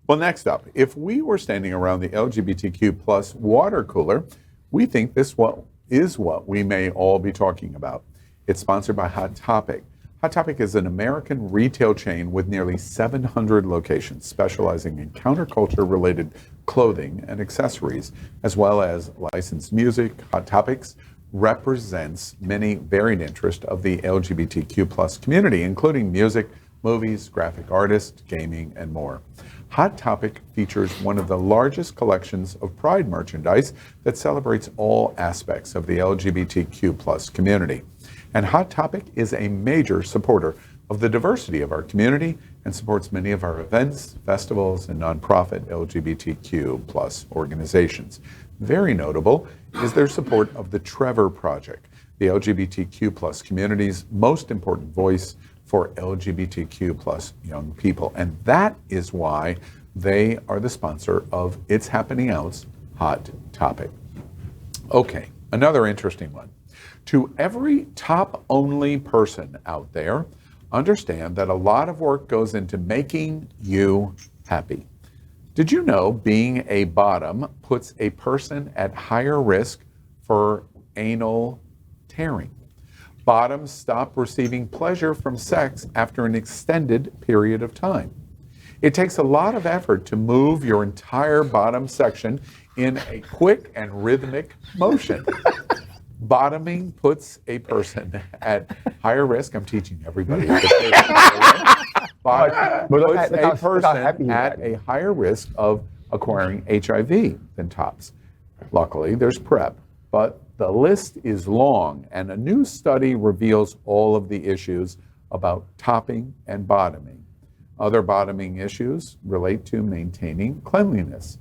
Well, next up, if we were standing around the LGBTQ plus water cooler, we think this is what we may all be talking about. It's sponsored by Hot Topic. Hot Topic is an American retail chain with nearly 700 locations specializing in counterculture-related clothing and accessories, as well as licensed music. Hot Topics represents many varied interests of the LGBTQ plus community, including music, movies, graphic artists, gaming, and more. Hot Topic features one of the largest collections of Pride merchandise that celebrates all aspects of the LGBTQ plus community. And Hot Topic is a major supporter of the diversity of our community and supports many of our events, festivals, and nonprofit LGBTQ plus organizations. Very notable is their support of the Trevor Project, the LGBTQ plus community's most important voice for LGBTQ plus young people. And that is why they are the sponsor of It's Happening Out's Hot Topic. Okay, another interesting one. To every top-only person out there, understand that a lot of work goes into making you happy. Did you know being a bottom puts a person at higher risk for anal tearing? Bottoms stop receiving pleasure from sex after an extended period of time. It takes a lot of effort to move your entire bottom section in a quick and rhythmic motion. Bottoming puts a person at higher risk. I'm teaching everybody. Bottoming puts a person at a higher risk of acquiring HIV than tops. Luckily, there's PrEP, but the list is long, and a new study reveals all of the issues about topping and bottoming. Other bottoming issues relate to maintaining cleanliness,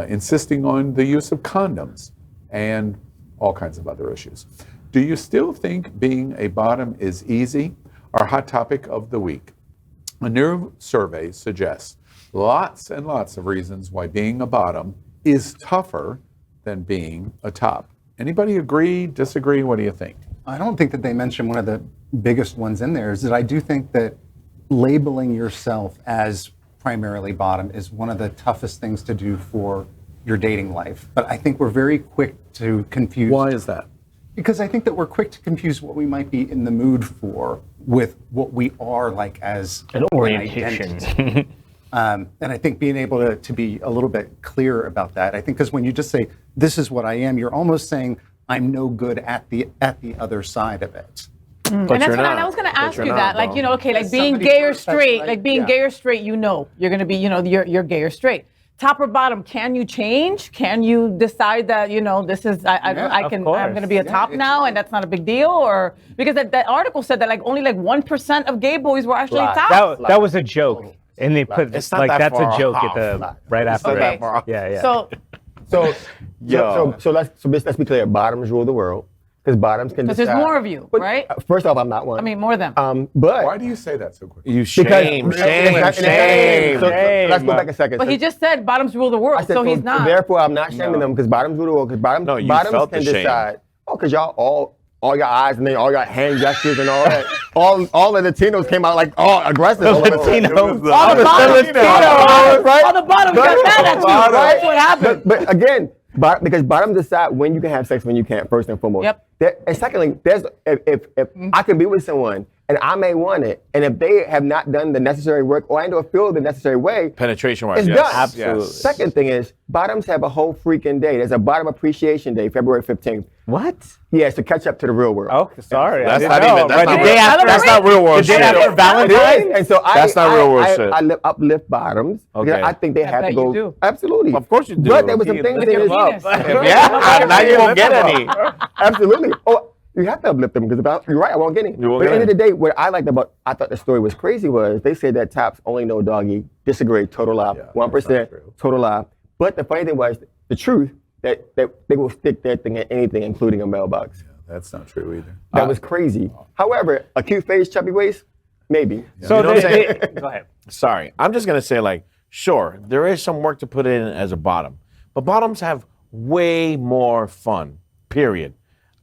insisting on the use of condoms, and all kinds of other issues. Do you still think being a bottom is easy? Our hot topic of the week. A new survey suggests lots and lots of reasons why being a bottom is tougher than being a top. Anybody agree, disagree? What do you think? I don't think that they mentioned one of the biggest ones in there, is that I do think that labeling yourself as primarily bottom is one of the toughest things to do for your dating life. But I think we're very quick to confuse. Why is that? Because I think that we're quick to confuse what we might be in the mood for with what we are like as an orientation. And I think being able to be a little bit clear about that, I think, because when you just say, this is what I am, you're almost saying, I'm no good at the other side of it. But and that's what I was going to ask you that, like, okay, like being gay or straight, like being gay or straight, you're going to be, you're gay or straight. Top or bottom, can you change? Can you decide that, this is, I'm going to be a top now and that's not a big deal? Or, because that article said that only 1% of gay boys were actually top. That was a joke. And they put, that's a joke right after it. Yeah. So let's be clear. Bottoms rule the world, because bottoms can decide. Because there's more of you, right? First off, I'm not one. I mean, more of them. But why do you say that so quickly? You shame. So let's go back a second. But he just said bottoms rule the world, so he's not. Therefore, I'm not shaming them, because bottoms rule the world. Because bottoms can decide. Oh, because y'all all your eyes and then all your hand gestures and all that. all the Latinos came out aggressive. All the Latinos. All the bottoms got mad at you. That's what happened. But again, because bottoms decide when you can have sex, when you can't, first and foremost. Yep. And secondly, if I can be with someone and I may want it, and if they have not done the necessary work or I don't feel the necessary way, penetration-wise, it's yes. done. Absolutely. Second thing is, bottoms have a whole freaking day. There's a bottom appreciation day, February 15th. What? Yes, to catch up to the real world. Oh, sorry. That's not real world shit. The day after Valentine's? And so that's not real world shit. I uplift bottoms. Okay. I think they have to go. You do. Absolutely. Of course you do. But there was some things With your penis. Yeah, now you won't get any. Absolutely. Oh, you have to uplift them, because you're right, I won't get any. But at the end of the day, what I liked about, I thought the story was crazy, was they said that tops only know doggy. Disagree, total lie. 1%, total lie. But the funny thing was, the truth, that they will stick their thing in anything, including a mailbox. Yeah, that's not true either. That was crazy. However, a cute face, chubby waist, maybe. Yeah. So you know what I'm saying? Go ahead. Sorry, I'm just gonna say, sure, there is some work to put in as a bottom, but bottoms have way more fun, period.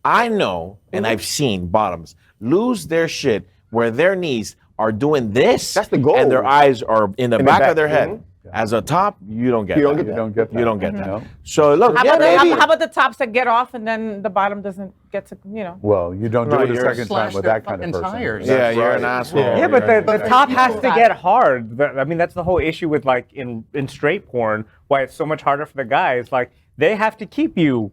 I know, and I've seen bottoms lose their shit where their knees are doing this. That's the goal. And their eyes are in the back of their head. As a top, you don't get You that. don't get that. You don't get that. You don't get No. that. So look, How yeah, about, maybe. how about the tops that get off and then the bottom doesn't get to, you know? Well, you don't do No, it a you're second slash time with their that kind of fucking person. tires. Yeah, That's you're an right. asshole. Yeah, but the But top people has to that- get hard. I mean, that's the whole issue with like in straight porn, why it's so much harder for the guys. Like they have to keep you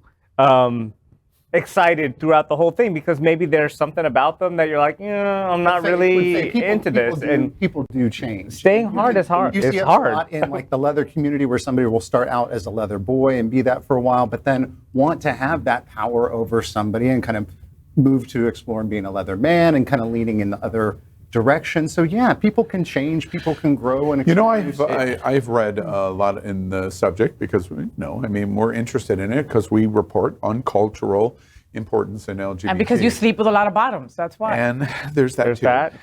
excited throughout the whole thing because maybe there's something about them that you're like, yeah, I'm not really into this. And people do change. staying hard is hard. You It's see it hard. a lot in like the leather community where somebody will start out as a leather boy and be that for a while, but then want to have that power over somebody and kind of move to exploring being a leather man and kind of leaning in the other direction. So yeah, people can change, people can grow, and You know, experience. I've read a lot in the subject because we're interested in it because we report on cultural importance in LGBT. And because you sleep with a lot of bottoms, that's why. And there's that There's too. that.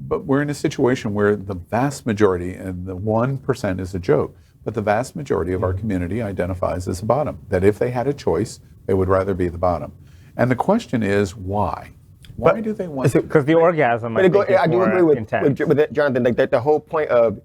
But we're in a situation where the vast majority, and the 1% is a joke, but the vast majority of our community identifies as a bottom. That if they had a choice, they would rather be the bottom. And the question is why? Why do they want to? Because the orgasm, I But think, is I do more agree intense. with it, Jonathan. Like that, the whole point of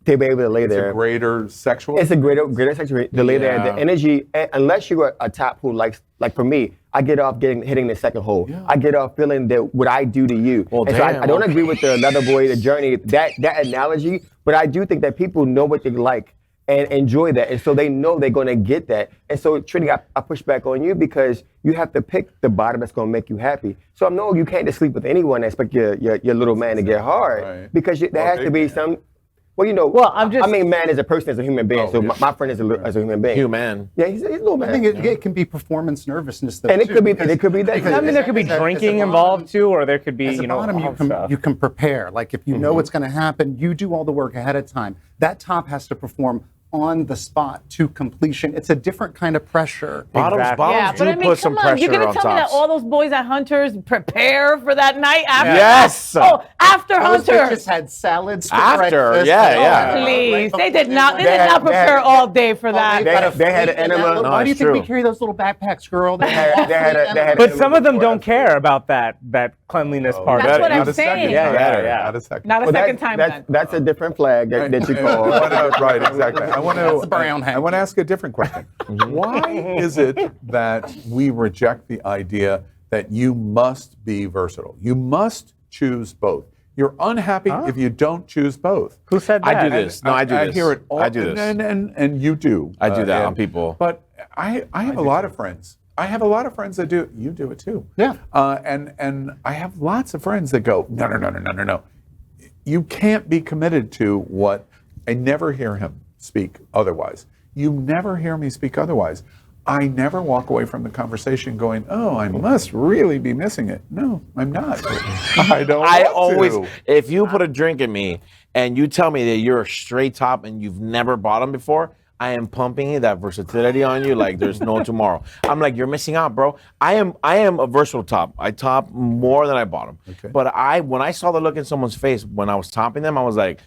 to be able to lay It's there. a greater sexual. It's a greater sexual to lay there. Yeah. The energy, unless you're a top who likes, like for me, I get off hitting the second hole. Yeah. I get off feeling that what I do to you. Well, and so damn, I don't okay. agree with the leather boy, the journey, that analogy. But I do think that people know what they like and enjoy that, and so they know they're going to get that. And so, Trinity, I push back on you because you have to pick the bottom that's going to make you happy. So I know you can't just sleep with anyone and expect your little man to get hard Right. because there Or has to big be man. some. Well, you know, Well, I'm just- I mean, man as a person, as a human being. Oh, so yeah. my friend is as a human being. Human. Yeah, he's a little man. I think it can be performance nervousness, though, And it too, could be- because- it could be that. because I mean, there could be as a drinking bottom- involved too, or there could be, As a you know, bottom, all stuff. you can prepare. Like if you know what's going to happen, you do all the work ahead of time. That top has to perform on the spot to completion. It's a different kind of pressure. Bottoms, Exactly. bottoms Yeah, do but I mean, put some come on, pressure you're gonna on tell me that tops. all those boys at Hunters prepare for that night after? Yes. Oh, after Those Hunters. bitches had salads for After, breakfast. yeah, Oh, yeah. Please, they did They not had- prepare all day for that. They had an enema. Why do you it's think we true. carry those little backpacks, girl? They had But some of them don't care about that cleanliness part. That's of what it. I'm Not a second saying. Yeah, time. yeah, yeah. Not a second. Not a Well, second time then. that's a different flag that you call. Right, exactly. I want That's the brown to. I want to ask a different question. Why is it that we reject the idea that you must be versatile? You must choose both. You're unhappy if you don't choose both. Who said that? I do this. No, I do I this. hear it all. I do this. And you do. I do that and- on people. But I have a lot of friends. I have a lot of friends that do it. You do it too. Yeah. And I have lots of friends that go, no. You can't be committed to what. I never hear him speak otherwise. You never hear me speak otherwise. I never walk away from the conversation going, oh, I must really be missing it. No, I'm not. I don't I want always, to. if you put a drink in me and you tell me that you're a straight top and you've never bottomed before, I am pumping that versatility on you like there's no tomorrow. I'm like, you're missing out, bro. I am a versatile top. I top more than I bottom. Okay. But when I saw the look in someone's face when I was topping them, I was like,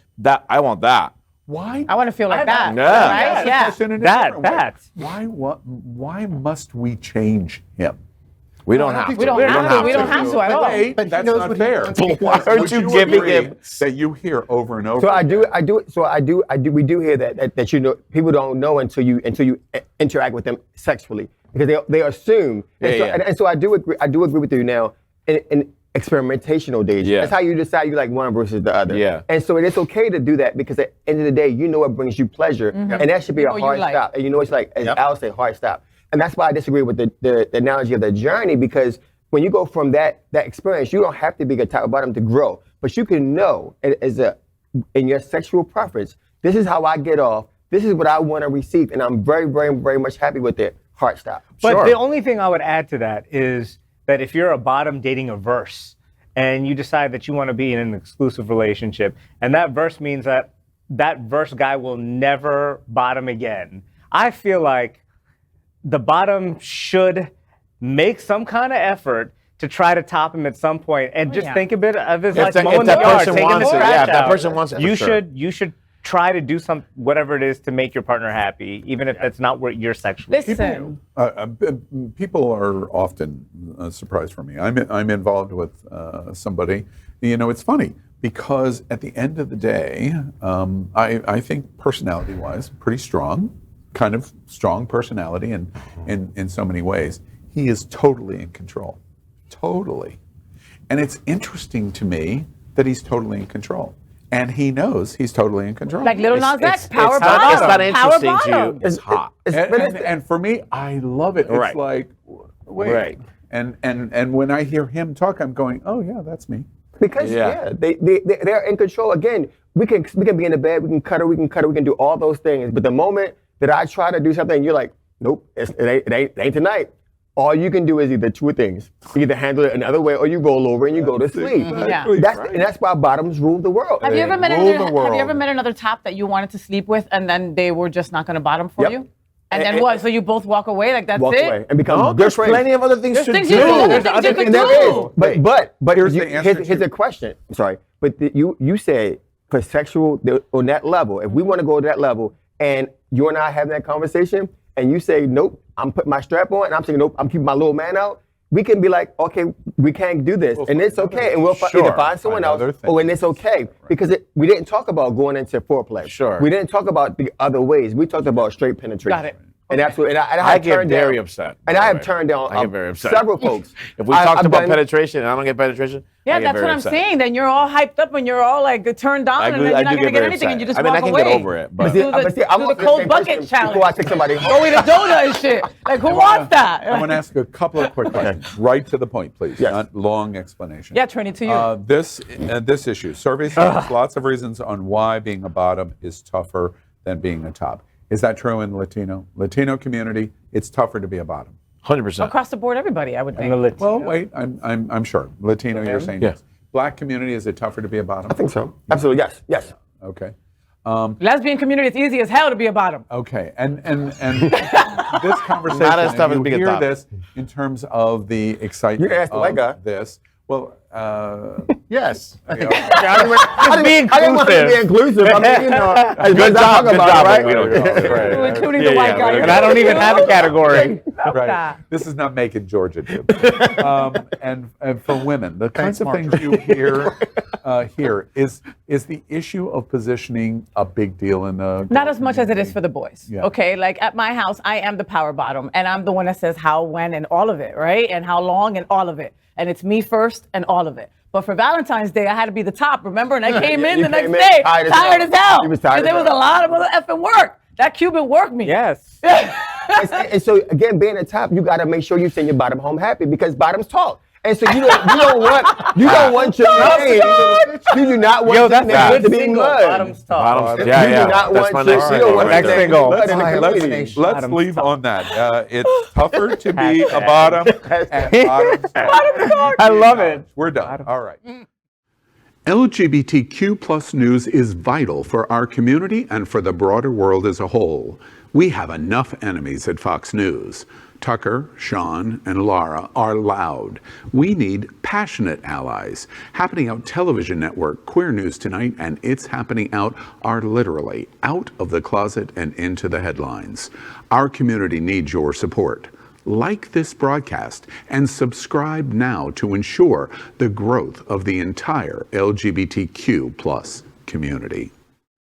I want that. Why? I want to feel like that. Yeah. Right? the Yeah. question in a That- different way. that. Why must we change him? We don't have to. We don't have to. We don't have to at all. Wait, But he that's knows not what he fair. wants But why because- aren't Would you giving agree him? that you hear over and over? So I do. again? We do hear that you know people don't know until you interact with them sexually because they assume. And, Yeah, so, yeah. and so I do agree with you now in experimentational days. Yeah. That's how you decide you like one versus the other. Yeah. And so it's okay to do that because at the end of the day, you know what brings you pleasure, and that should be a What you hard like. stop. And you know it's like as Al said, hard stop. And that's why I disagree with the analogy of the journey because when you go from that experience, you don't have to be a top or bottom to grow, but you can know in your sexual preference, this is how I get off, this is what I want to receive, and I'm very, very, very much happy with it. Heart stop. But Sure. the only thing I would add to that is that if you're a bottom dating a verse and you decide that you want to be in an exclusive relationship, and that verse means that that verse guy will never bottom again, I feel like the bottom should make some kind of effort to try to top him at some point and just yeah. think a bit of his If like that- mowing if the that yard, person taking the wants it, trash yeah, if that out. person wants it, for you sure. should try to do some whatever it is to make your partner happy, even if that's not what you're sexually. Listen, People are often surprised for me. I'm involved with somebody. You know, it's funny. because at the end of the day, I think personality-wise, pretty strong, kind of strong personality in so many ways. He is totally in control, totally. And it's interesting to me that he's totally in control. And he knows he's totally in control. Like Little Nas X, power It's bottom. not interesting to you. It's hot. And for me, I love it. Right. It's like, wait. Right. And when I hear him talk, I'm going, oh yeah, that's me. Because they're in control. Again, we can be in the bed, we can cuddle, we can do all those things. But the moment that I try to do something, you're like, nope, it ain't tonight. All you can do is either two things. You either handle it another way or you roll over and you go to sleep. Exactly And that's why bottoms rule the world. Have you ever met another top that you wanted to sleep with and then they were just not going to bottom for you? And then what? So you both walk away like that's Walk it? away and become good There's friends. plenty of other things to do. things you can do. There's other things you There can is. do. But Here's the answer here's a question. I'm sorry. But you said for sexual, on that level, if we want to go to that level and you and I having that conversation and you say, nope, I'm putting my strap on and I'm saying, nope, I'm keeping my little man out, we can be like, okay, we can't do this. And it's okay. And we'll either find someone else or and it's okay. Because we didn't talk about going into foreplay. Sure. We didn't talk about the other ways. We talked about straight penetration. Got it. And that's what, I get very upset. And I have turned down I get very upset. several folks. If we talked about penetration and I don't get penetration, Yeah, I get that's very what I'm upset. saying. Then you're all hyped up and you're all like turned on, and then you're not going to get anything, and you just walk away. I can get over it, but do the cold bucket challenge. Before I take somebody home. Go eat a donut and shit. Like, who wants that? I want to ask a couple of quick questions, right to the point, please, Yes. not long explanation. Yeah, Trini, to you. This issue, surveys shows lots of reasons on why being a bottom is tougher than being a top. Is that true in Latino community? It's tougher to be a bottom. 100%. Across the board, everybody, I would think. Well, wait, I'm sure. Latino, you're saying yes. Black community, is it tougher to be a bottom? I think so. Absolutely, yes. Okay. Lesbian community, it's easy as hell to be a bottom. Okay, and this conversation, Not as tough and as you being a hear top. this in terms of the excitement You can ask the white guy. of this. Well, Yes. you know, Just be I didn't want to be inclusive. I mean, you know, as Good much as I job, talk good about job. it, right? We don't Including the white guy. And I don't even have a category. right. This is not making Georgia do. And for women, the kinds of things you hear here is the issue of positioning a big deal in the Not as much as it is for the boys. Yeah. Okay, like at my house, I am the power bottom, and I'm the one that says how, when, and all of it, right? And how long and all of it. And it's me first and all of it. But for Valentine's Day, I had to be the top, remember? And I came in You the next came in day tired as hell. hell. You was tired as There was hell. a lot of other effing work. That Cuban worked me. Yes. And so again, being a top, you got to make sure you send your bottom home happy because bottoms talk. And so you don't want your name. You do not want Yo, your that's name a to good be single. mud. Bottoms talk. Bottoms, You yeah. do not That's want my your next you don't single want right Next your there. single. blood in the let's, community. let's leave on that. It's tougher to be a bottom and bottoms talk. I love it. We're done. All right. LGBTQ plus news is vital for our community and for the broader world as a whole. We have enough enemies at Fox News. Tucker, Sean, and Laura are loud. We need passionate allies. Happening Out Television Network, Queer News Tonight, and It's Happening Out are literally out of the closet and into the headlines. Our community needs your support. Like this broadcast and subscribe now to ensure the growth of the entire LGBTQ plus community.